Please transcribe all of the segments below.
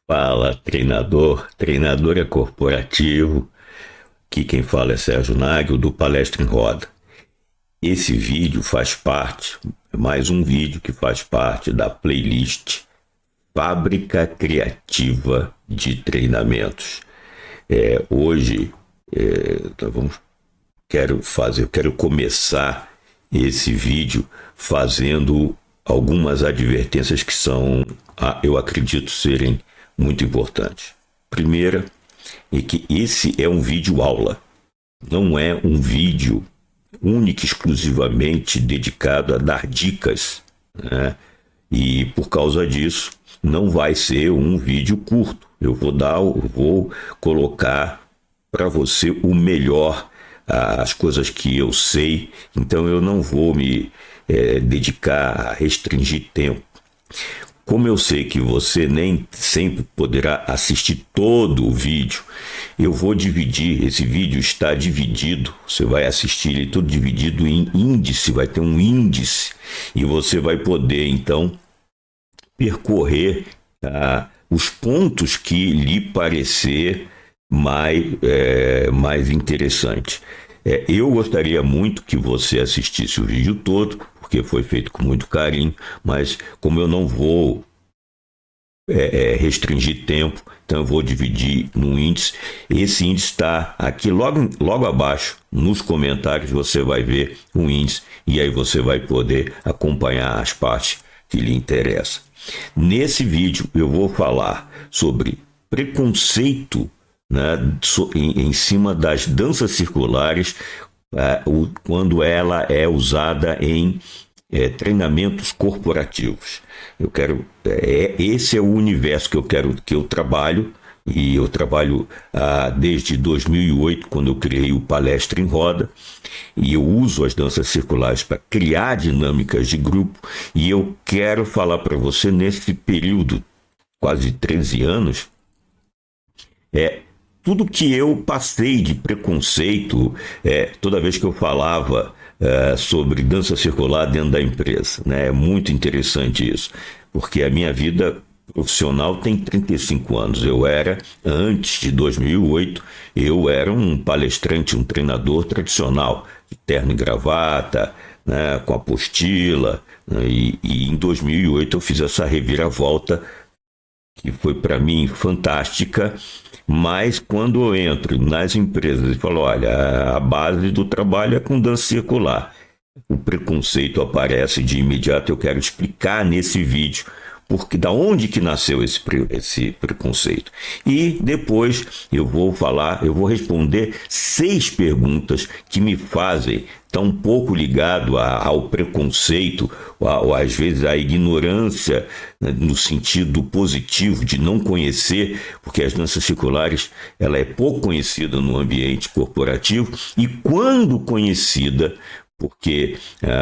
Fala, treinador. Treinador é corporativo. Aqui quem fala é Sérgio Nagel, do Palestra em Roda. Esse vídeo faz parte, mais um vídeo que faz parte da playlist Fábrica Criativa de Treinamentos. Hoje, nós vamos, eu quero começar esse vídeo fazendo algumas advertências que são, eu acredito, serem muito importantes. Primeira é que esse é um vídeo aula, não é um vídeo único e exclusivamente dedicado a dar dicas, né? E por causa disso não vai ser um vídeo curto. Eu vou colocar para você o melhor, as coisas que eu sei. Então eu não vou me dedicar a restringir tempo. Como eu sei que você nem sempre poderá assistir todo o vídeo, eu vou dividir. Esse vídeo está dividido, você vai assistir ele todo dividido em índice, vai ter um índice, e você vai poder então percorrer os pontos que lhe parecer mais interessante. Eu gostaria muito que você assistisse o vídeo todo, porque foi feito com muito carinho, mas como eu não vou restringir tempo, então eu vou dividir no índice. Esse índice está aqui logo abaixo, nos comentários você vai ver o índice, e aí você vai poder acompanhar as partes que lhe interessam. Nesse vídeo eu vou falar sobre preconceito, né, em cima das danças circulares, quando ela é usada em treinamentos corporativos. Esse é o universo que eu trabalho, e eu trabalho desde 2008, quando eu criei o Palestra em Roda, e eu uso as danças circulares para criar dinâmicas de grupo, e eu quero falar para você, nesse período, quase 13 anos, tudo que eu passei de preconceito, toda vez que eu falava sobre dança circular dentro da empresa, né? É muito interessante isso, porque a minha vida profissional tem 35 anos. Antes de 2008, eu era um palestrante, um treinador tradicional, de terno e gravata, né, com apostila, né, e em 2008 eu fiz essa reviravolta que foi para mim fantástica. Mas quando eu entro nas empresas e falo, olha, a base do trabalho é com dança circular, o preconceito aparece de imediato. Eu quero explicar nesse vídeo porque da onde que nasceu esse preconceito. E depois eu vou responder 6 perguntas que me fazem estar um pouco ligado ao preconceito, ou às vezes à ignorância, né, no sentido positivo de não conhecer, porque as danças circulares ela é pouco conhecida no ambiente corporativo, e quando conhecida, porque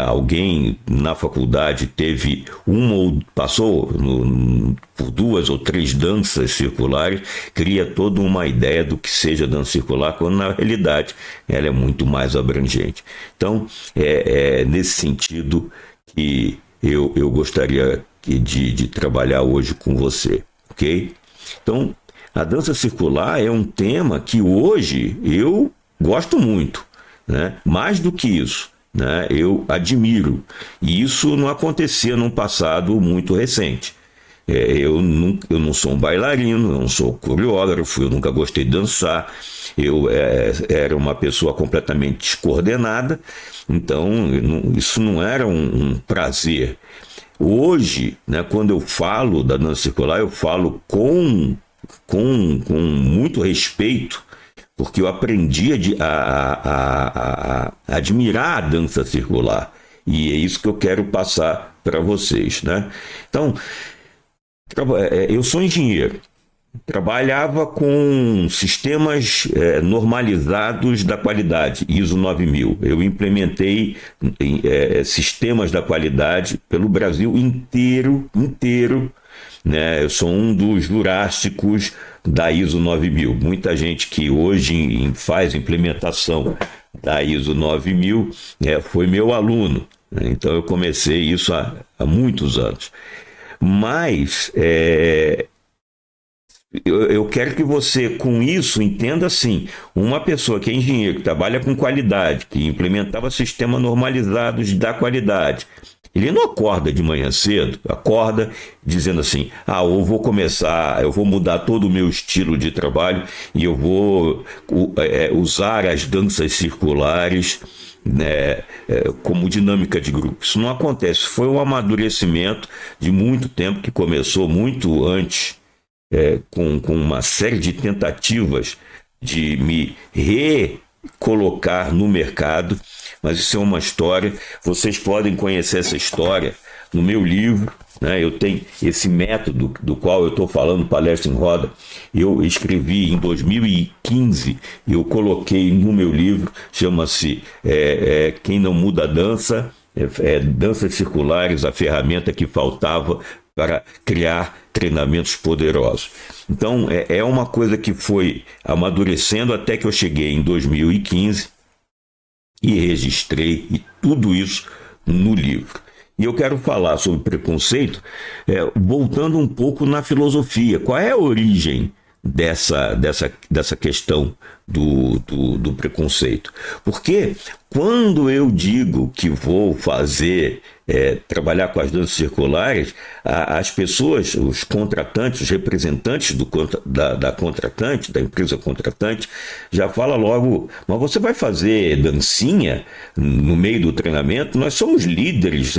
alguém na faculdade teve passou por 2 ou 3 danças circulares, cria toda uma ideia do que seja dança circular, quando na realidade ela é muito mais abrangente. Então, nesse sentido que eu gostaria de trabalhar hoje com você, ok? Então, a dança circular é um tema que hoje eu gosto muito, né? Mais do que isso, né, eu admiro. E isso não acontecia num passado muito recente. Eu não sou um bailarino, eu não sou coreógrafo, eu nunca gostei de dançar, eu era uma pessoa completamente descoordenada, então isso não era um prazer. Hoje, né, quando eu falo da dança circular, eu falo com muito respeito, porque eu aprendi a admirar a dança circular. E é isso que eu quero passar para vocês, né? Então, eu sou engenheiro. Trabalhava com sistemas normalizados da qualidade, ISO 9000. Eu implementei sistemas da qualidade pelo Brasil inteiro, né? Eu sou um dos jurássicos da ISO 9000. Muita gente que hoje faz implementação da ISO 9000 foi meu aluno, né? Então eu comecei isso há muitos anos. Mas eu quero que você, com isso, entenda assim: uma pessoa que é engenheiro, que trabalha com qualidade, que implementava sistemas normalizados da qualidade, ele não acorda de manhã cedo, acorda dizendo assim: eu vou começar, eu vou mudar todo o meu estilo de trabalho e eu vou usar as danças circulares, né, como dinâmica de grupo. Isso não acontece. Foi um amadurecimento de muito tempo que começou muito antes, com uma série de tentativas de me recolocar no mercado, mas isso é uma história. Vocês podem conhecer essa história no meu livro, né? Eu tenho esse método do qual eu estou falando, Palestra em Roda. Eu escrevi em 2015 e eu coloquei no meu livro, chama-se Quem Não Muda Dança, Danças Circulares, a ferramenta que faltava para criar treinamentos poderosos. Então, é uma coisa que foi amadurecendo até que eu cheguei em 2015 e registrei e tudo isso no livro. E eu quero falar sobre preconceito, voltando um pouco na filosofia. Qual é a origem dessa questão do preconceito? Porque quando eu digo que vou trabalhar com as danças circulares, as pessoas, os contratantes, os representantes da contratante, da empresa contratante, já fala logo: mas você vai fazer dancinha no meio do treinamento? Nós somos líderes,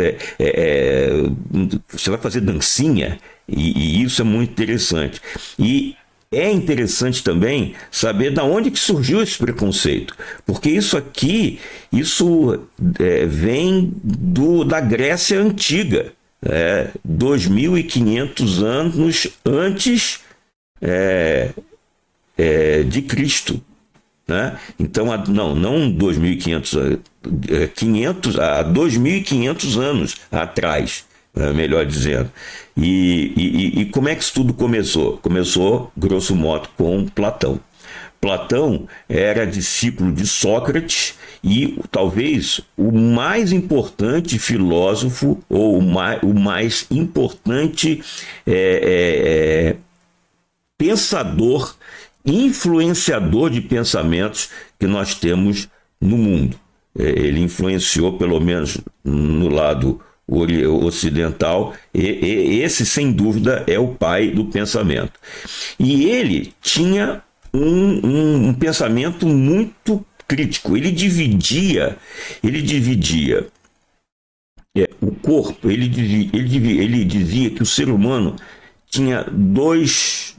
você vai fazer dancinha? E isso é muito interessante. E é interessante também saber de onde que surgiu esse preconceito, porque isso vem da Grécia Antiga, 2.500 anos antes de Cristo, né? Então, não 2.500, 2.500 anos atrás, melhor dizendo. E como é que isso tudo começou? Começou, grosso modo, com Platão. Platão era discípulo de Sócrates e talvez o mais importante filósofo, ou o mais importante pensador, influenciador de pensamentos que nós temos no mundo. Ele influenciou, pelo menos no lado ocidental, e esse, sem dúvida, é o pai do pensamento. E ele tinha um pensamento muito crítico. Ele dividia o corpo. Ele dizia que o ser humano tinha duas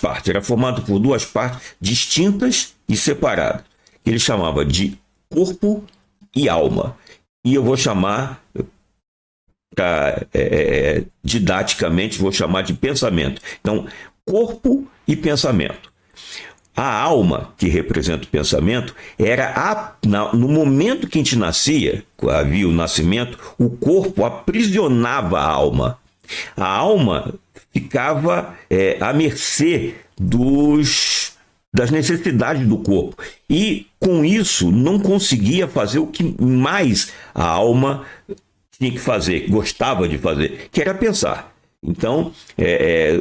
partes, era formado por duas partes distintas e separadas. Ele chamava de corpo e alma. E eu vou chamar, didaticamente, vou chamar de pensamento. Então, corpo e pensamento. A alma, que representa o pensamento, no momento que a gente nascia, havia o nascimento, o corpo aprisionava a alma. A alma ficava à mercê das necessidades do corpo. E, com isso, não conseguia fazer o que mais a alma tinha que fazer, gostava de fazer, que era pensar. Então,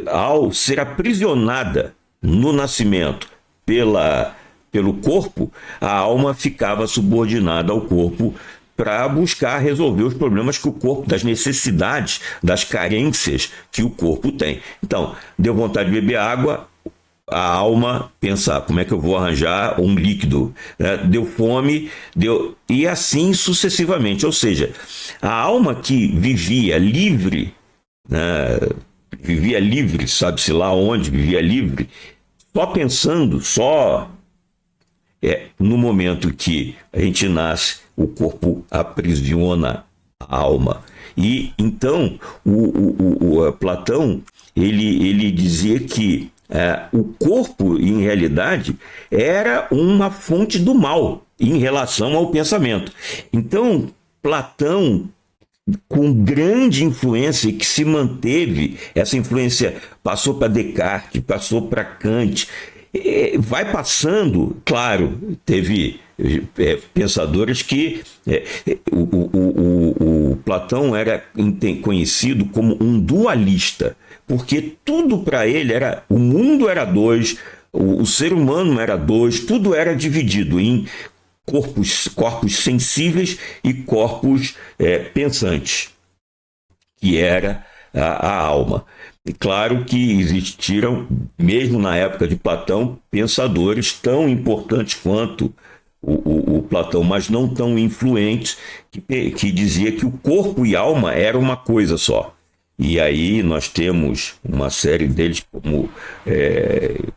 ao ser aprisionada no nascimento pelo corpo, a alma ficava subordinada ao corpo para buscar resolver os problemas que o corpo, das necessidades, das carências que o corpo tem. Então, deu vontade de beber água, a alma pensar: como é que eu vou arranjar um líquido? Deu fome, e assim sucessivamente. Ou seja, a alma que vivia livre, sabe-se lá onde, vivia livre, só pensando, no momento que a gente nasce, o corpo aprisiona a alma. E então o Platão ele dizia que o corpo, em realidade, era uma fonte do mal em relação ao pensamento. Então, Platão, com grande influência, que se manteve, essa influência passou para Descartes, passou para Kant, vai passando. Claro, teve pensadores que o Platão era conhecido como um dualista. porque tudo para ele era, o mundo era dois, o ser humano era dois, tudo era dividido em corpos sensíveis e corpos pensantes, que era a alma. E claro que existiram, mesmo na época de Platão, pensadores tão importantes quanto o Platão, mas não tão influentes, que dizia que o corpo e alma era uma coisa só. E aí nós temos uma série deles, como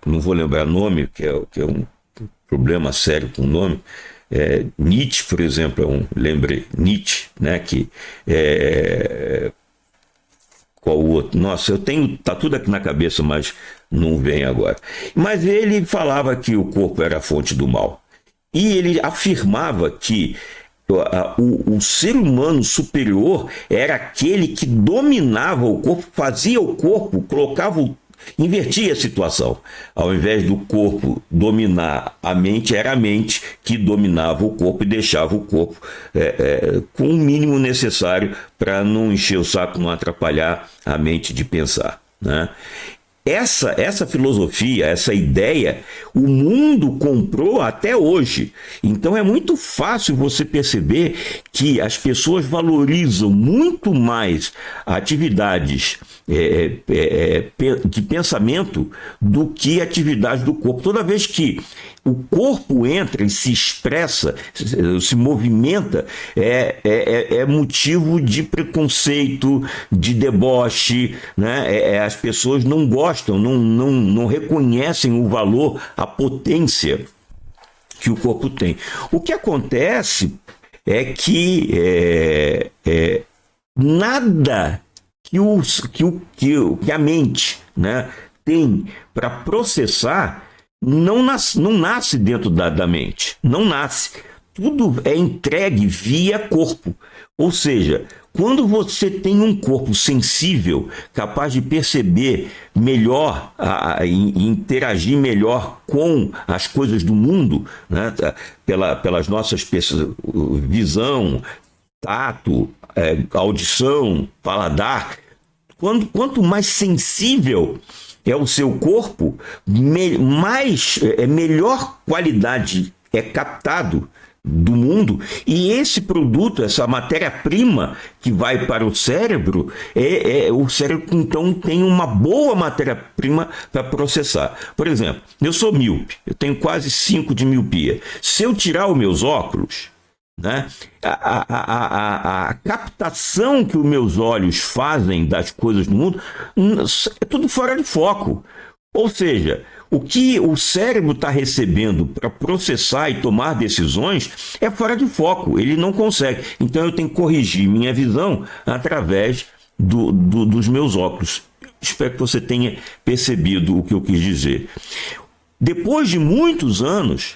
não vou lembrar o nome, que é um problema sério com o nome. Nietzsche, por exemplo, lembrei, Nietzsche, né, qual o outro? Nossa, tá tudo aqui na cabeça, mas não vem agora. Mas ele falava que o corpo era a fonte do mal. E ele afirmava que o ser humano superior era aquele que dominava o corpo, fazia o corpo, invertia a situação. Ao invés do corpo dominar a mente, era a mente que dominava o corpo e deixava o corpo com o mínimo necessário para não encher o saco, não atrapalhar a mente de pensar, né? Essa filosofia, essa ideia, o mundo comprou até hoje. Então é muito fácil você perceber que as pessoas valorizam muito mais atividades de pensamento do que atividades do corpo. Toda vez que o corpo entra e se expressa, se movimenta, é motivo de preconceito, de deboche, né? As pessoas não gostam, não reconhecem o valor, a potência que o corpo tem. O que acontece é que nada que a mente, né, tem para processar não nasce dentro da mente, não nasce. Tudo é entregue via corpo. Ou seja, quando você tem um corpo sensível, capaz de perceber melhor, interagir melhor com as coisas do mundo, né, pelas nossas visão, tato, audição, paladar, quanto mais sensível é o seu corpo, melhor qualidade é captado do mundo, e esse produto, essa matéria-prima que vai para o cérebro, o cérebro então tem uma boa matéria-prima para processar. Por exemplo, eu sou míope, eu tenho quase 5 de miopia. Se eu tirar os meus óculos, né, a captação que os meus olhos fazem das coisas do mundo é tudo fora de foco. Ou seja, o que o cérebro está recebendo para processar e tomar decisões é fora de foco, ele não consegue. Então eu tenho que corrigir minha visão através dos meus óculos. Espero que você tenha percebido o que eu quis dizer. Depois de muitos anos,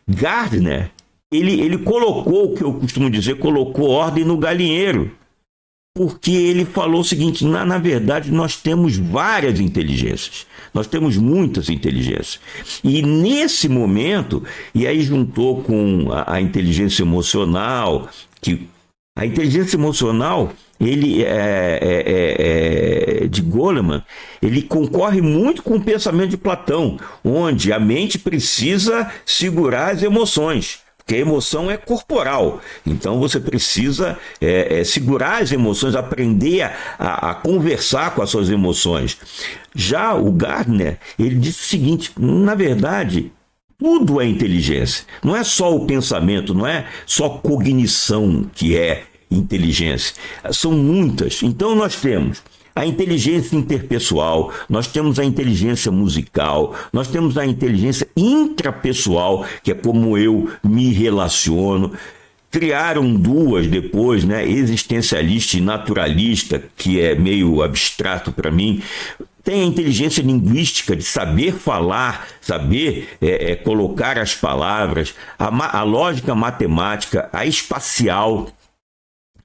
Gardner, ele colocou, o que eu costumo dizer, colocou ordem no galinheiro. Porque ele falou o seguinte, na verdade nós temos várias inteligências, nós temos muitas inteligências. E nesse momento, e aí juntou com a inteligência emocional, que a inteligência emocional, ele de Goleman, ele concorre muito com o pensamento de Platão, onde a mente precisa segurar as emoções. Porque a emoção é corporal, então você precisa segurar as emoções, aprender a conversar com as suas emoções. Já o Gardner, ele disse o seguinte, na verdade, tudo é inteligência, não é só o pensamento, não é só cognição que é inteligência, são muitas. Então nós temos a inteligência interpessoal, nós temos a inteligência musical, nós temos a inteligência intrapessoal, que é como eu me relaciono. Criaram duas depois, né? Existencialista e naturalista, que é meio abstrato para mim. Tem a inteligência linguística, de saber falar, saber colocar as palavras, a lógica matemática, a espacial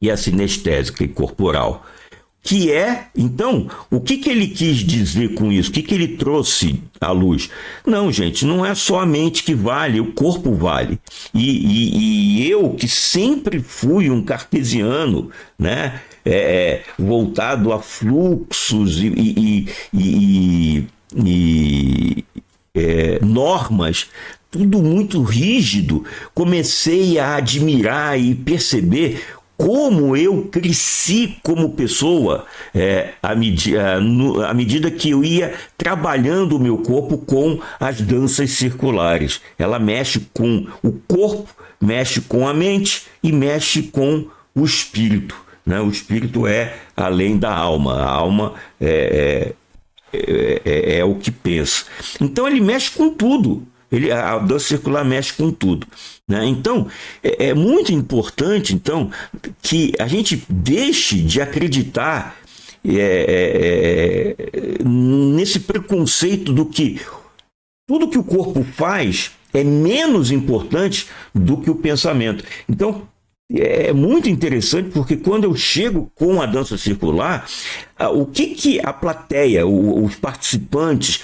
e a sinestésica e corporal. Que então, o que ele quis dizer com isso? O que ele trouxe à luz? Não, gente, não é só a mente que vale, o corpo vale. E eu, que sempre fui um cartesiano, né? voltado a fluxos normas, tudo muito rígido. Comecei a admirar e perceber como eu cresci como pessoa à medida que eu ia trabalhando o meu corpo com as danças circulares. Ela mexe com o corpo, mexe com a mente e mexe com o espírito, né? O espírito é além da alma. A alma é o que pensa. Então ele mexe com tudo. A dança circular mexe com tudo, né? Então é muito importante então que a gente deixe de acreditar nesse preconceito do que tudo que o corpo faz é menos importante do que o pensamento. Então é muito interessante, porque quando eu chego com a dança circular, o que a plateia, os participantes,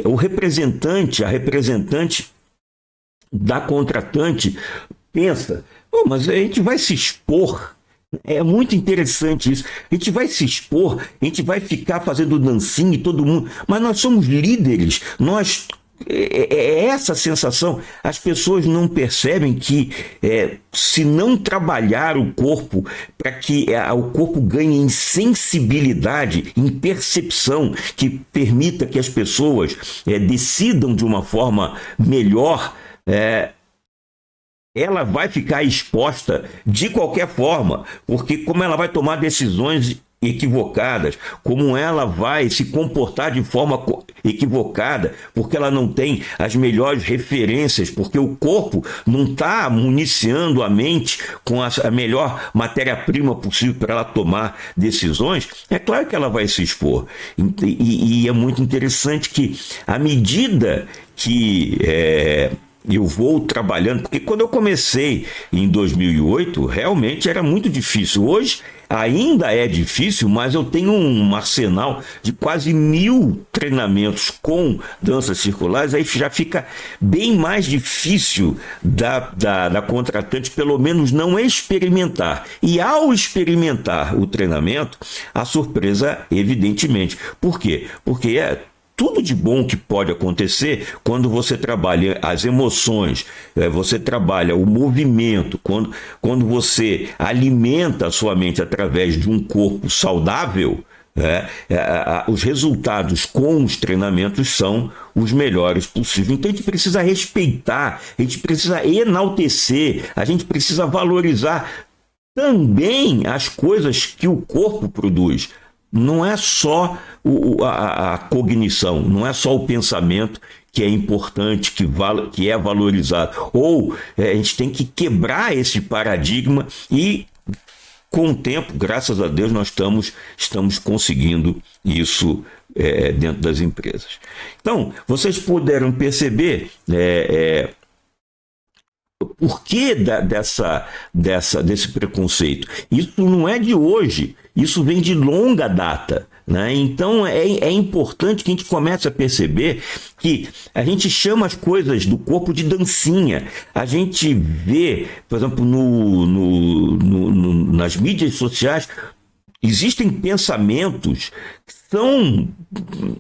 o representante, a representante da contratante pensa, mas a gente vai se expor. É muito interessante isso. A gente vai se expor, a gente vai ficar fazendo dancinha e todo mundo, mas nós somos líderes, nós... É essa sensação. As pessoas não percebem que se não trabalhar o corpo para que o corpo ganhe em sensibilidade, em percepção, que permita que as pessoas decidam de uma forma melhor, ela vai ficar exposta de qualquer forma, porque como ela vai tomar decisões equivocadas, como ela vai se comportar de forma equivocada, porque ela não tem as melhores referências, porque o corpo não está municiando a mente com a melhor matéria-prima possível para ela tomar decisões, é claro que ela vai se expor. E é muito interessante que, à medida que eu vou trabalhando, porque quando eu comecei em 2008, realmente era muito difícil. Hoje ainda é difícil, mas eu tenho um arsenal de quase 1000 treinamentos com danças circulares, aí já fica bem mais difícil da contratante, pelo menos não experimentar. E ao experimentar o treinamento, a surpresa, evidentemente. Por quê? Porque tudo de bom que pode acontecer quando você trabalha as emoções, você trabalha o movimento, quando você alimenta a sua mente através de um corpo saudável, os resultados com os treinamentos são os melhores possíveis. Então a gente precisa respeitar, a gente precisa enaltecer, a gente precisa valorizar também as coisas que o corpo produz. Não é só a cognição, não é só o pensamento que é importante, que é valorizado. Ou a gente tem que quebrar esse paradigma e, com o tempo, graças a Deus, nós estamos conseguindo isso dentro das empresas. Então, vocês puderam perceber por que desse preconceito. Isso não é de hoje, isso vem de longa data, né? Então é importante que a gente comece a perceber que a gente chama as coisas do corpo de dancinha. A gente vê, por exemplo, nas mídias sociais, existem pensamentos que são,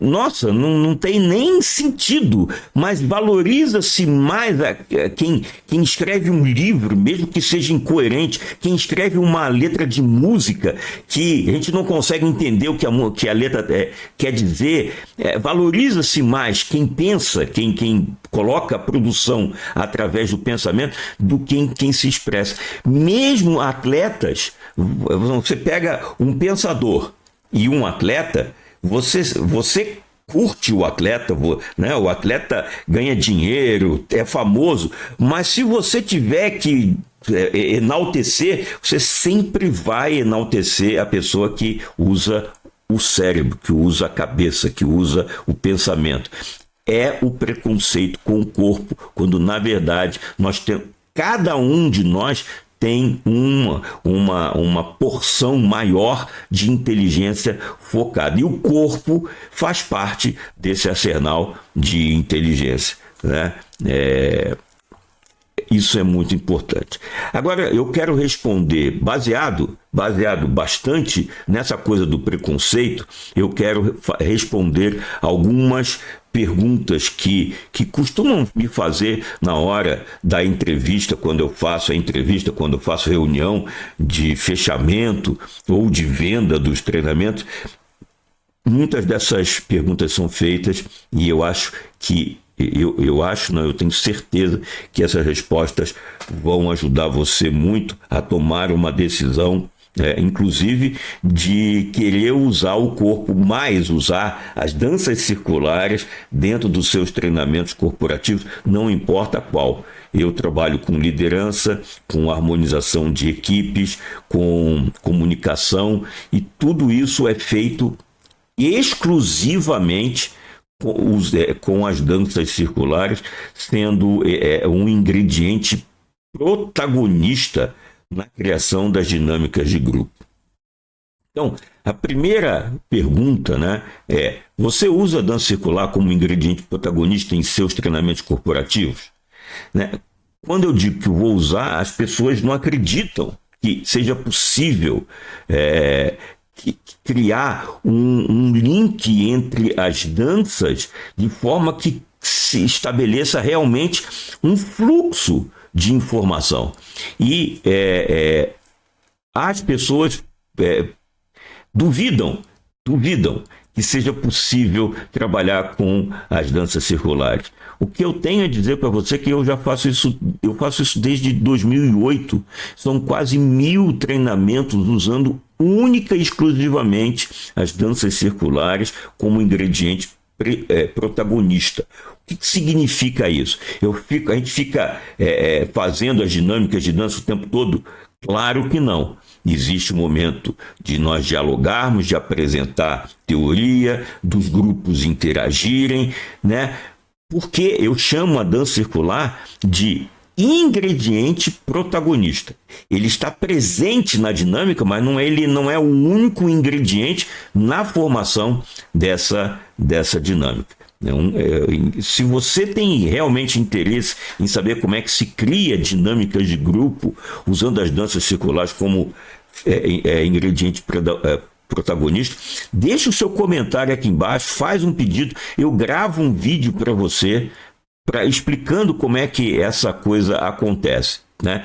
nossa, não tem nem sentido, mas valoriza-se mais quem escreve um livro, mesmo que seja incoerente, quem escreve uma letra de música que a gente não consegue entender o que a letra quer dizer. Valoriza-se mais quem pensa, quem coloca a produção através do pensamento, do que quem se expressa. Mesmo atletas, você pega um pensador e um atleta, você curte o atleta, né? O atleta ganha dinheiro, é famoso, mas se você tiver que enaltecer, você sempre vai enaltecer a pessoa que usa o cérebro, que usa a cabeça, que usa o pensamento. É o preconceito com o corpo, quando na verdade cada um de nós tem uma porção maior de inteligência focada. E o corpo faz parte desse arsenal de inteligência, né? Isso é muito importante. Agora, eu quero responder, baseado bastante nessa coisa do preconceito, eu quero responder algumas perguntas que costumam me fazer na hora da entrevista, quando eu faço a entrevista, quando eu faço reunião de fechamento ou de venda dos treinamentos. Muitas dessas perguntas são feitas e eu acho que eu tenho certeza que essas respostas vão ajudar você muito a tomar uma decisão, inclusive de querer usar o corpo, mais usar as danças circulares dentro dos seus treinamentos corporativos, não importa qual. Eu trabalho com liderança, com harmonização de equipes, com comunicação, e tudo isso é feito exclusivamente com as danças circulares, sendo um ingrediente protagonista na criação das dinâmicas de grupo. Então, a primeira pergunta, né, você usa a dança circular como ingrediente protagonista em seus treinamentos corporativos? Né? Quando eu digo que eu vou usar, as pessoas não acreditam que seja possível criar um link entre as danças de forma que se estabeleça realmente um fluxo de informação. E as pessoas duvidam que seja possível trabalhar com as danças circulares. O que eu tenho a dizer para você é que eu faço isso desde 2008. São quase 1.000 treinamentos usando única e exclusivamente as danças circulares como ingrediente protagonista. O que significa isso? A gente fica fazendo as dinâmicas de dança o tempo todo? Claro que não. Existe um momento de nós dialogarmos, de apresentar teoria, dos grupos interagirem, né? Porque eu chamo a dança circular de ingrediente protagonista. Ele está presente na dinâmica, mas ele não é o único ingrediente na formação dessa dinâmica. Se você tem realmente interesse em saber como é que se cria dinâmicas de grupo usando as danças circulares como ingrediente protagonista, deixa o seu comentário aqui embaixo, faz um pedido, eu gravo um vídeo para você explicando como é que essa coisa acontece, né?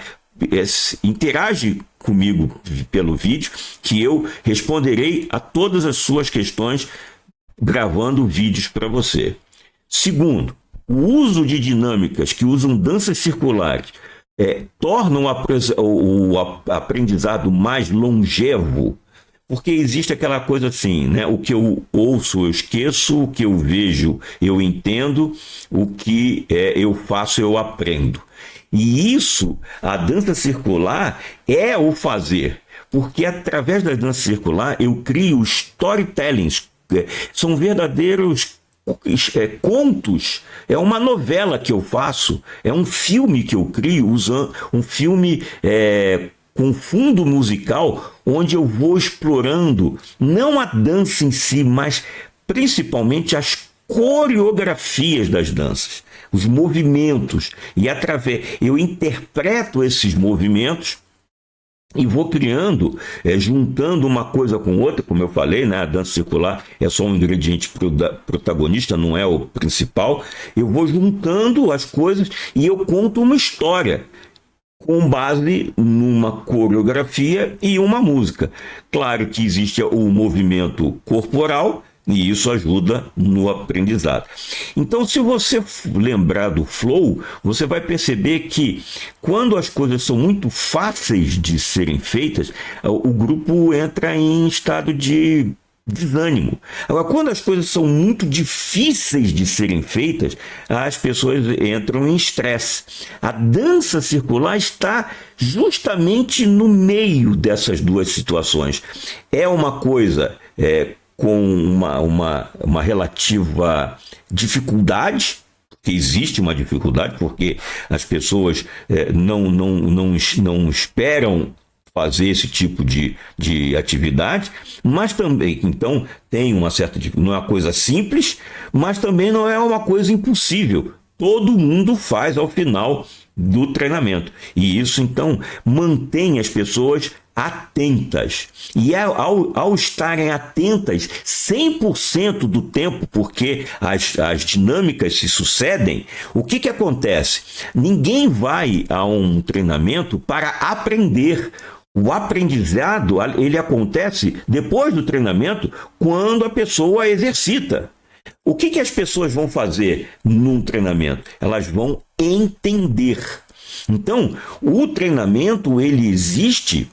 Interage comigo pelo vídeo, que eu responderei a todas as suas questões gravando vídeos para você. Segundo, o uso de dinâmicas que usam danças circulares tornam o aprendizado mais longevo, porque existe aquela coisa assim, né? O que eu ouço eu esqueço, o que eu vejo eu entendo, o que eu faço eu aprendo. E isso, a dança circular é o fazer, porque através da dança circular eu crio storytellings, são verdadeiros contos, é uma novela que eu faço, é um filme que eu crio, usando um filme com fundo musical, onde eu vou explorando não a dança em si, mas principalmente as coreografias das danças, os movimentos, e eu interpreto esses movimentos e vou criando, juntando uma coisa com outra, como eu falei, né? A dança circular é só um ingrediente protagonista, não é o principal. Eu vou juntando as coisas e eu conto uma história com base numa coreografia e uma música. Claro que existe o movimento corporal, e isso ajuda no aprendizado. Então, se você lembrar do flow, você vai perceber que quando as coisas são muito fáceis de serem feitas, o grupo entra em estado de desânimo. Agora, quando as coisas são muito difíceis de serem feitas, as pessoas entram em estresse. A dança circular está justamente no meio dessas duas situações. É uma coisa com uma relativa dificuldade, que existe uma dificuldade, porque as pessoas não esperam fazer esse tipo de atividade, mas também, então, tem uma certa, não é uma coisa simples, mas também não é uma coisa impossível, todo mundo faz ao final do treinamento. E isso, então, mantém as pessoas atentas. E ao estarem atentas 100% do tempo, porque as dinâmicas se sucedem, o que acontece? Ninguém vai a um treinamento para aprender. O aprendizado, ele acontece depois do treinamento, quando a pessoa exercita. O que as pessoas vão fazer num treinamento? Elas vão entender. Então, o treinamento, ele existe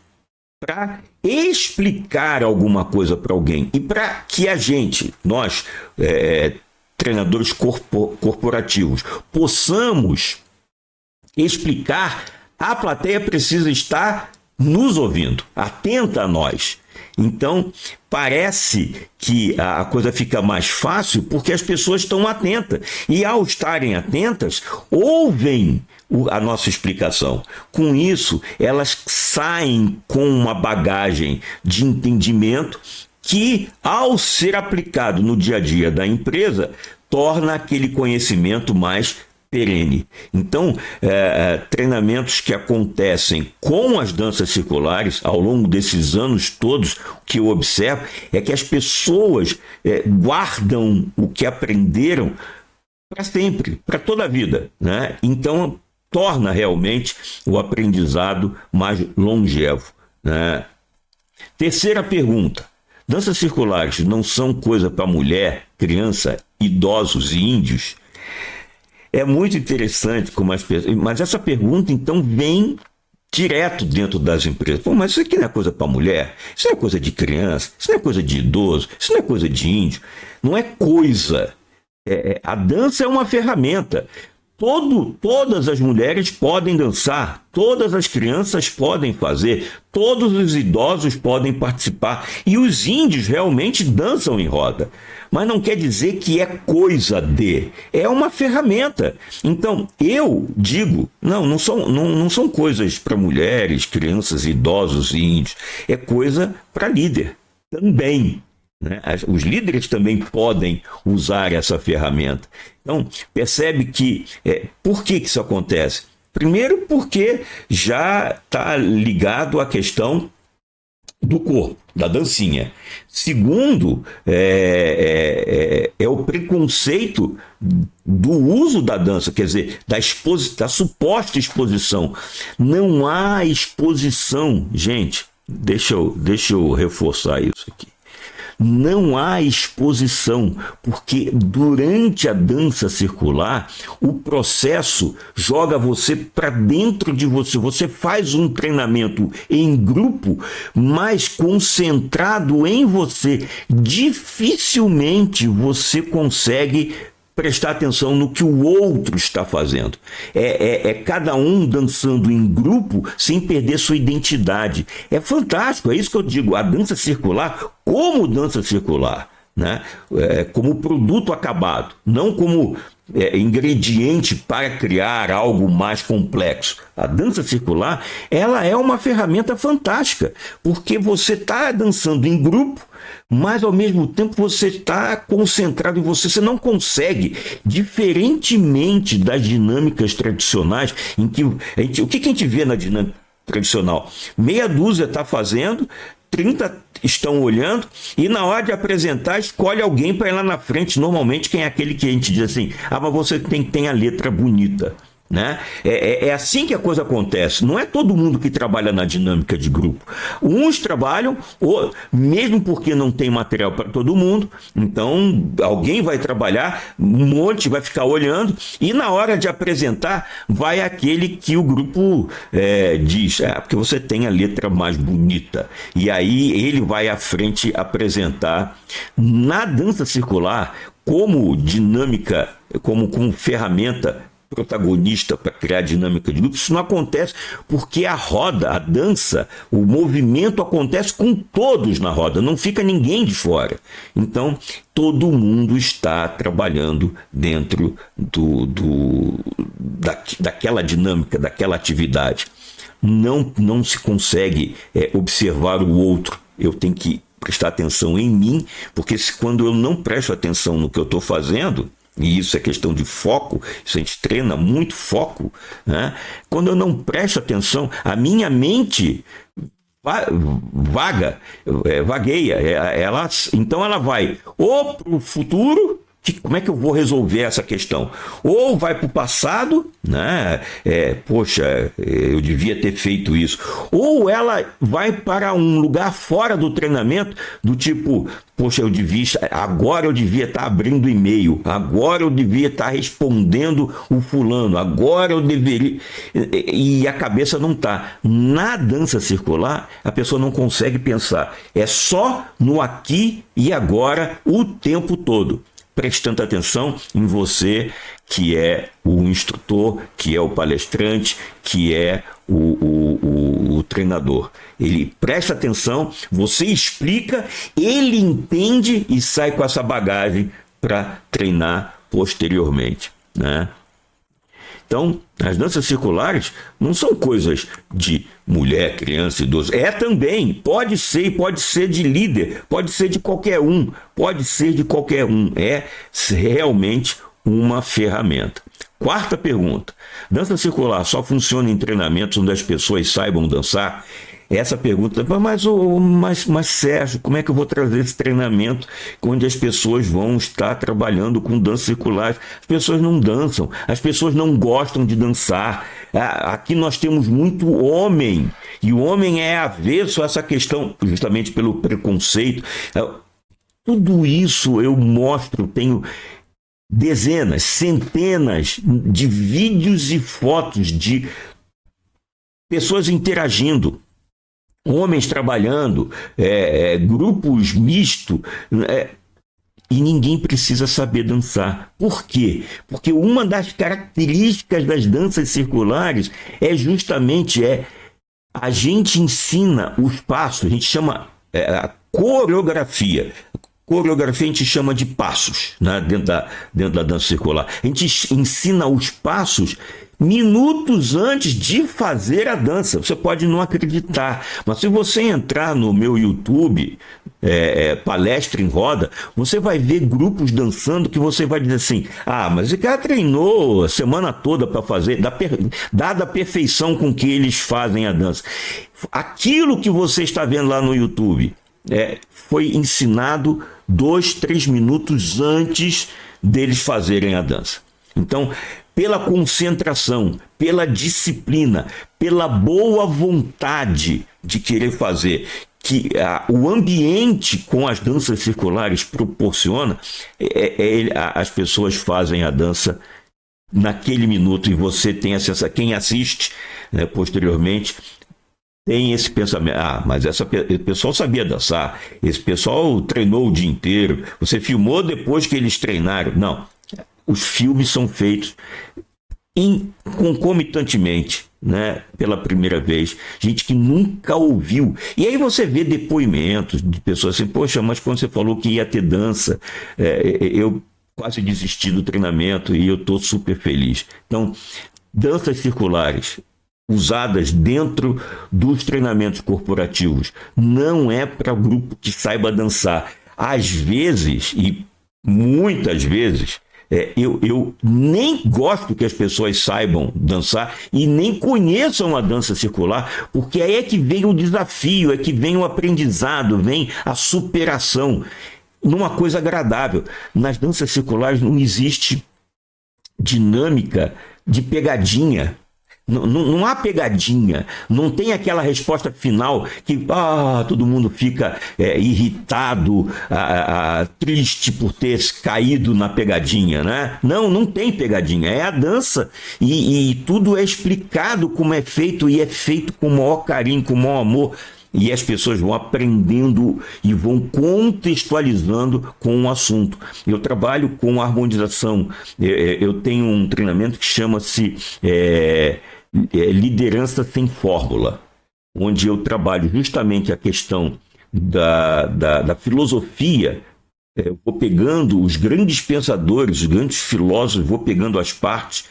para explicar alguma coisa para alguém e para que a gente, nós, treinadores corporativos, possamos explicar. A plateia precisa estar nos ouvindo, atenta a nós. Então, parece que a coisa fica mais fácil porque as pessoas estão atentas. E ao estarem atentas, ouvem a nossa explicação. Com isso, elas saem com uma bagagem de entendimento que, ao ser aplicado no dia a dia da empresa, torna aquele conhecimento mais perene. Então, treinamentos que acontecem com as danças circulares ao longo desses anos todos, o que eu observo é que as pessoas guardam o que aprenderam para sempre, para toda a vida, né? Então, torna realmente o aprendizado mais longevo, né? Terceira pergunta: danças circulares não são coisa para mulher, criança, idosos e índios? É muito interessante como as pessoas... Mas essa pergunta, então, vem direto dentro das empresas. Pô, mas isso aqui não é coisa para mulher? Isso não é coisa de criança? Isso não é coisa de idoso? Isso não é coisa de índio? Não é coisa. A dança é uma ferramenta. Todas as mulheres podem dançar, todas as crianças podem fazer, todos os idosos podem participar. E os índios realmente dançam em roda. Mas não quer dizer que é coisa de, é uma ferramenta. Então, eu digo, não são coisas para mulheres, crianças, idosos e índios. É coisa para líder também. Né? Os líderes também podem usar essa ferramenta. Então, percebe que, por que isso acontece? Primeiro, porque já está ligado à questão do corpo, da dancinha. Segundo, é o preconceito do uso da dança, quer dizer, da suposta exposição. Não há exposição, gente, deixa eu reforçar isso aqui. Não há exposição, porque durante a dança circular, o processo joga você para dentro de você. Você faz um treinamento em grupo, mas concentrado em você. Dificilmente você consegue prestar atenção no que o outro está fazendo. É cada um dançando em grupo sem perder sua identidade. É fantástico, é isso que eu digo. A dança circular, como dança circular, né? Como produto acabado, não como ingrediente para criar algo mais complexo. A dança circular, ela é uma ferramenta fantástica, porque você está dançando em grupo, mas ao mesmo tempo você está concentrado em você. Você não consegue, diferentemente das dinâmicas tradicionais, em que o que a gente vê na dinâmica tradicional? Meia dúzia está fazendo, 30 estão olhando, e na hora de apresentar, escolhe alguém para ir lá na frente. Normalmente, quem é aquele que a gente diz assim: mas você tem a letra bonita. Né? É assim que a coisa acontece. Não é todo mundo que trabalha na dinâmica de grupo. Uns trabalham, mesmo porque não tem material para todo mundo, então alguém vai trabalhar, um monte vai ficar olhando, e na hora de apresentar, vai aquele que o grupo diz: porque você tem a letra mais bonita. E aí ele vai à frente apresentar. Na dança circular, como dinâmica, como ferramenta protagonista para criar dinâmica de grupo, isso não acontece, porque a roda, a dança, o movimento acontece com todos na roda, não fica ninguém de fora. Então, todo mundo está trabalhando dentro daquela dinâmica, daquela atividade. Não se consegue observar o outro. Eu tenho que prestar atenção em mim, porque quando eu não presto atenção no que eu estou fazendo, e isso é questão de foco, isso a gente treina muito foco, né? Quando eu não presto atenção, a minha mente vagueia, então ela vai ou para o futuro, como é que eu vou resolver essa questão? Ou vai para o passado, né? Poxa, eu devia ter feito isso. Ou ela vai para um lugar fora do treinamento, do tipo, poxa, agora eu devia estar abrindo e-mail, agora eu devia estar respondendo o fulano, agora eu deveria... E a cabeça não está. Na dança circular, a pessoa não consegue pensar. É só no aqui e agora o tempo todo. Prestando atenção em você, que é o instrutor, que é o palestrante, que é o treinador. Ele presta atenção, você explica, ele entende e sai com essa bagagem para treinar posteriormente, né? Então, as danças circulares não são coisas de mulher, criança, idoso. Também, pode ser de líder, pode ser de qualquer um, É realmente uma ferramenta. Quarta pergunta. Dança circular só funciona em treinamentos onde as pessoas saibam dançar? Essa pergunta, mas Sérgio, como é que eu vou trazer esse treinamento onde as pessoas vão estar trabalhando com dança circular? As pessoas não dançam, as pessoas não gostam de dançar. Aqui nós temos muito homem, e o homem é avesso a essa questão, justamente pelo preconceito. Tudo isso eu mostro, tenho dezenas, centenas de vídeos e fotos de pessoas interagindo, homens trabalhando, grupos mistos, e ninguém precisa saber dançar. Por quê? Porque uma das características das danças circulares é justamente a gente ensina os passos, a gente chama a coreografia. Coreografia a gente chama de passos, né, dentro da dança circular. A gente ensina os passos minutos antes de fazer a dança. Você pode não acreditar, mas se você entrar no meu YouTube, Palestra em Roda, você vai ver grupos dançando que você vai dizer assim, mas esse cara treinou a semana toda para fazer, dada a perfeição com que eles fazem a dança. Aquilo que você está vendo lá no YouTube foi ensinado 2-3 minutos antes deles fazerem a dança. Então, pela concentração, pela disciplina, pela boa vontade de querer fazer, que o ambiente com as danças circulares proporciona, as pessoas fazem a dança naquele minuto e você tem acesso. Quem assiste, né, posteriormente tem esse pensamento, mas esse pessoal sabia dançar, esse pessoal treinou o dia inteiro, você filmou depois que eles treinaram. Não, os filmes são feitos concomitantemente, né, pela primeira vez, gente que nunca ouviu, e aí você vê depoimentos de pessoas assim, poxa, mas quando você falou que ia ter dança, eu quase desisti do treinamento e eu estou super feliz. Então, danças circulares usadas dentro dos treinamentos corporativos não é para grupo que saiba dançar. Às vezes, e muitas vezes, eu nem gosto que as pessoas saibam dançar e nem conheçam a dança circular, porque aí é que vem o desafio, é que vem o aprendizado, vem a superação numa coisa agradável. Nas danças circulares não existe dinâmica de pegadinha. Não há pegadinha, não tem aquela resposta final que todo mundo fica irritado, triste por ter caído na pegadinha, né? Não tem pegadinha, é a dança e tudo é explicado como é feito e é feito com o maior carinho, com o maior amor. E as pessoas vão aprendendo e vão contextualizando com o assunto. Eu trabalho com harmonização. Eu tenho um treinamento que chama-se Liderança Sem Fórmula, onde eu trabalho justamente a questão da filosofia. Eu vou pegando os grandes pensadores, os grandes filósofos, vou pegando as partes.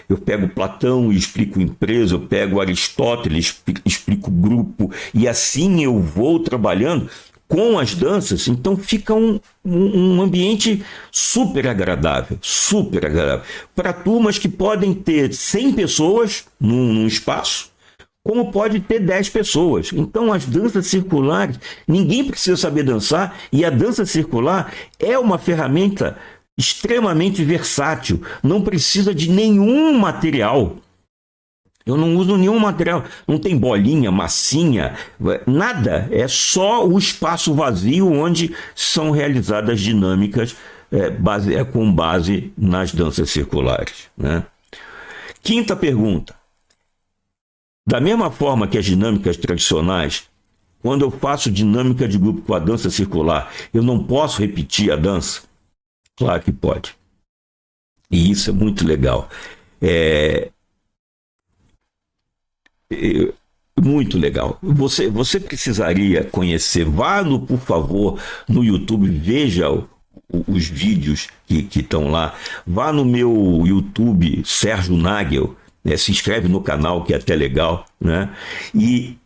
Eu pego Platão e explico empresa, eu pego Aristóteles, explico grupo, e assim eu vou trabalhando com as danças, então fica um ambiente super agradável, para turmas que podem ter 100 pessoas num espaço, como pode ter 10 pessoas. Então, as danças circulares, ninguém precisa saber dançar, e a dança circular é uma ferramenta extremamente versátil, não precisa de nenhum material. Eu não uso nenhum material, não tem bolinha, massinha, nada. É só o espaço vazio onde são realizadas dinâmicas com base nas danças circulares, né? Quinta pergunta. Da mesma forma que as dinâmicas tradicionais, quando eu faço dinâmica de grupo com a dança circular, eu não posso repetir a dança? Claro que pode. E isso é muito legal. Muito legal. Você precisaria conhecer, por favor, no YouTube, veja os vídeos que estão lá. Vá no meu YouTube, Sérgio Nagel, se inscreve no canal, que é até legal, né? E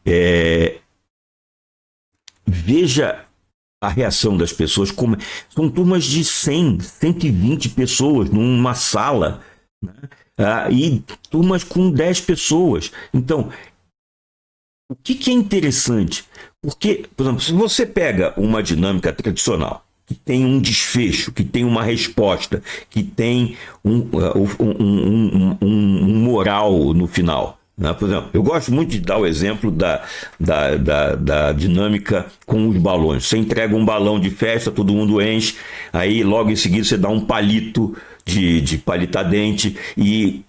veja a reação das pessoas. São turmas de 100, 120 pessoas numa sala, né? E turmas com 10 pessoas. Então, o que é interessante? Porque, por exemplo, se você pega uma dinâmica tradicional, que tem um desfecho, que tem uma resposta, que tem um moral no final, né? Por exemplo, eu gosto muito de dar o exemplo da dinâmica com os balões. Você entrega um balão de festa, todo mundo enche, aí logo em seguida você dá um palito de palitadente e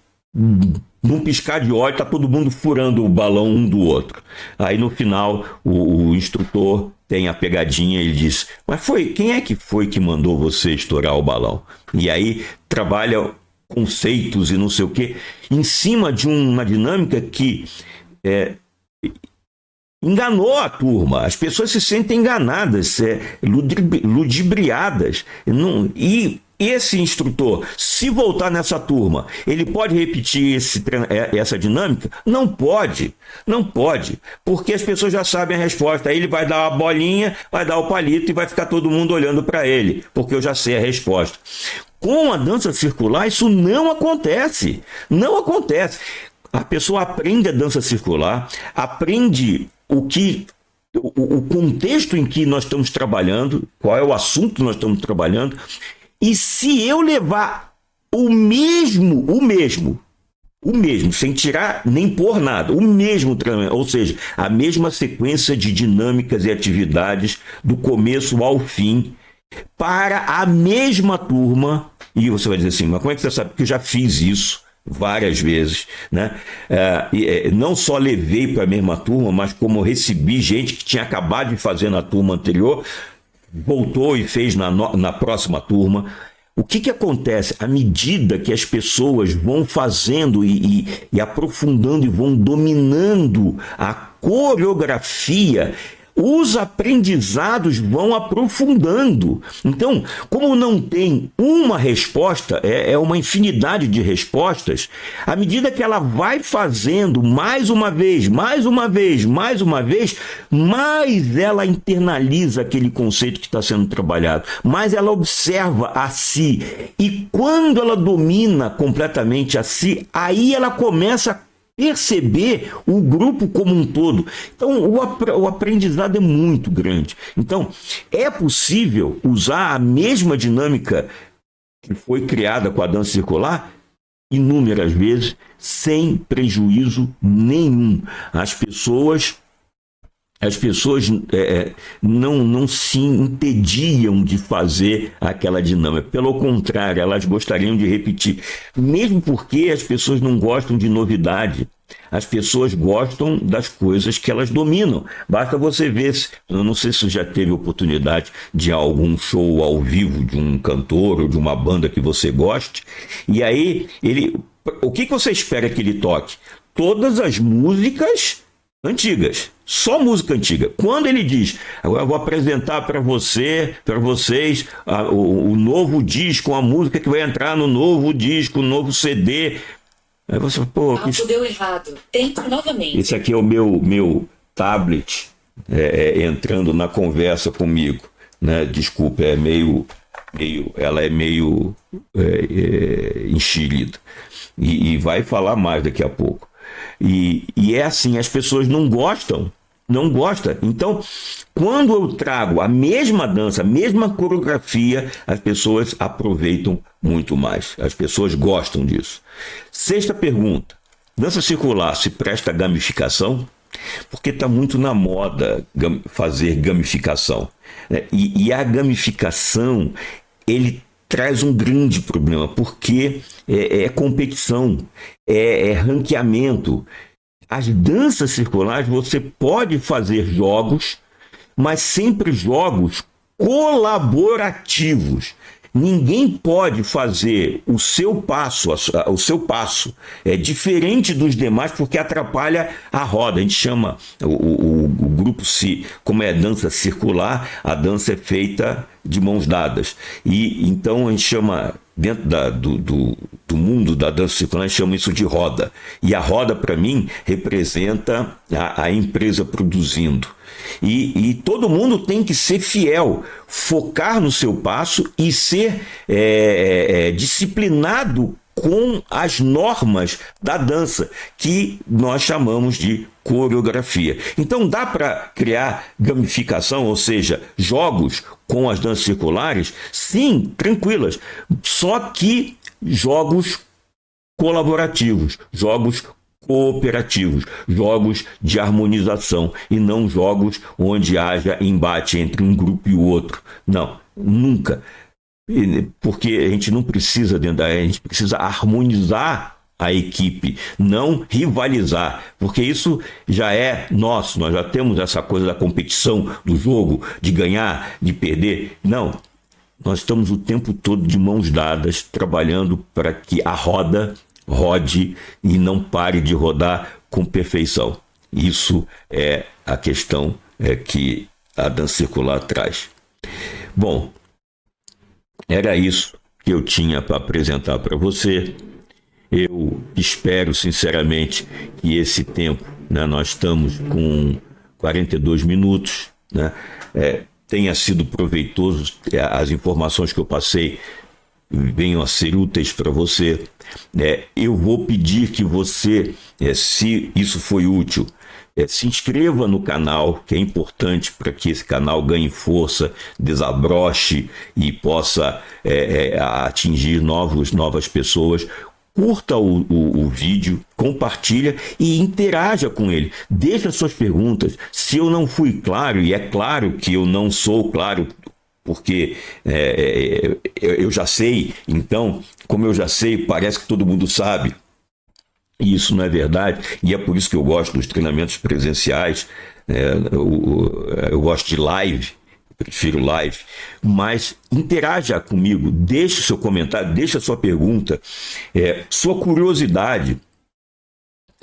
num piscar de olho está todo mundo furando o balão um do outro. Aí no final o instrutor tem a pegadinha e ele diz: mas quem é que foi que mandou você estourar o balão? E aí trabalha conceitos e não sei o que em cima de uma dinâmica que enganou a turma. As pessoas se sentem enganadas, ludibriadas. E esse instrutor, se voltar nessa turma, ele pode repetir essa dinâmica? Não pode, porque as pessoas já sabem a resposta. Aí ele vai dar uma bolinha, vai dar o palito e vai ficar todo mundo olhando para ele, porque eu já sei a resposta. Com a dança circular, isso não acontece. Não acontece. A pessoa aprende a dança circular, aprende o contexto em que nós estamos trabalhando, qual é o assunto que nós estamos trabalhando. E se eu levar o mesmo, sem tirar nem pôr nada, o mesmo, ou seja, a mesma sequência de dinâmicas e atividades do começo ao fim, para a mesma turma, e você vai dizer assim, mas como é que você sabe? Porque eu já fiz isso várias vezes, né? Não só levei para a mesma turma, mas como recebi gente que tinha acabado de fazer na turma anterior, voltou e fez na próxima turma. O que acontece? À medida que as pessoas vão fazendo e aprofundando e vão dominando a coreografia, os aprendizados vão aprofundando. Então, como não tem uma resposta, é uma infinidade de respostas, à medida que ela vai fazendo mais uma vez, mais ela internaliza aquele conceito que está sendo trabalhado, mais ela observa a si. E quando ela domina completamente a si, aí ela começa a perceber o grupo como um todo. Então, o aprendizado é muito grande. Então, é possível usar a mesma dinâmica que foi criada com a dança circular inúmeras vezes, sem prejuízo nenhum. As pessoas não se impediam de fazer aquela dinâmica. Pelo contrário, elas gostariam de repetir. Mesmo porque as pessoas não gostam de novidade. As pessoas gostam das coisas que elas dominam. Basta você ver, eu não sei se você já teve oportunidade de algum show ao vivo de um cantor ou de uma banda que você goste, e aí o que você espera que ele toque? Todas as músicas antigas, só música antiga. Quando ele diz, agora eu vou apresentar para vocês o novo disco, a música que vai entrar no novo disco, o novo CD. Aí você, deu errado. Tente novamente. Esse aqui é o meu tablet, entrando na conversa comigo, né? Desculpa, ela é meio enxerida e vai falar mais daqui a pouco. E é assim, as pessoas não gostam. Não gosta. Então, quando eu trago a mesma dança, a mesma coreografia, as pessoas aproveitam muito mais. As pessoas gostam disso. Sexta pergunta. Dança circular se presta a gamificação? Porque está muito na moda fazer gamificação. E a gamificação, ele traz um grande problema, porque é competição, é ranqueamento. As danças circulares, você pode fazer jogos, mas sempre jogos colaborativos. Ninguém pode fazer o seu passo é diferente dos demais, porque atrapalha a roda. A gente chama o grupo, como é dança circular, a dança é feita de mãos dadas. E então a gente chama, dentro do mundo da dança circular, a gente chama isso de roda. E a roda, para mim, representa a empresa produzindo. E todo mundo tem que ser fiel, focar no seu passo e ser disciplinado com as normas da dança, que nós chamamos de coreografia. Então dá para criar gamificação, ou seja, jogos com as danças circulares? Sim, tranquilas. Só que jogos colaborativos, jogos cooperativos, jogos de harmonização e não jogos onde haja embate entre um grupo e o outro. Não, nunca. Porque a gente não precisa a gente precisa harmonizar a equipe, não rivalizar, porque isso já é nosso, nós já temos essa coisa da competição, do jogo, de ganhar, de perder. Não, nós estamos o tempo todo de mãos dadas, trabalhando para que a roda rode e não pare de rodar com perfeição. Isso é a questão que a dança circular traz. Bom, era isso que eu tinha para apresentar para você. Eu espero sinceramente que esse tempo, né, nós estamos com 42 minutos, né, tenha sido proveitoso, as informações que eu passei venham a ser úteis para você. Eu vou pedir que você, se isso foi útil, se inscreva no canal, que é importante para que esse canal ganhe força, desabroche e possa atingir novas pessoas. Curta o vídeo, compartilha e interaja com ele. Deixa suas perguntas. Se eu não fui claro, e é claro que eu não sou claro, porque eu já sei, então, como eu já sei, parece que todo mundo sabe. E isso não é verdade, e é por isso que eu gosto dos treinamentos presenciais, eu gosto de live, prefiro live, mas interaja comigo, deixe seu comentário, deixe a sua pergunta, sua curiosidade.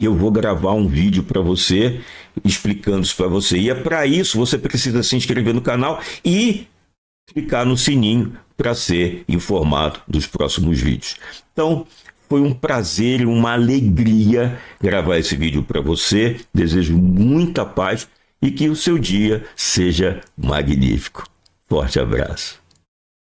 Eu vou gravar um vídeo para você, explicando isso para você. E para isso você precisa se inscrever no canal e clicar no sininho para ser informado dos próximos vídeos. Então, foi um prazer e uma alegria gravar esse vídeo para você. Desejo muita paz e que o seu dia seja magnífico. Forte abraço.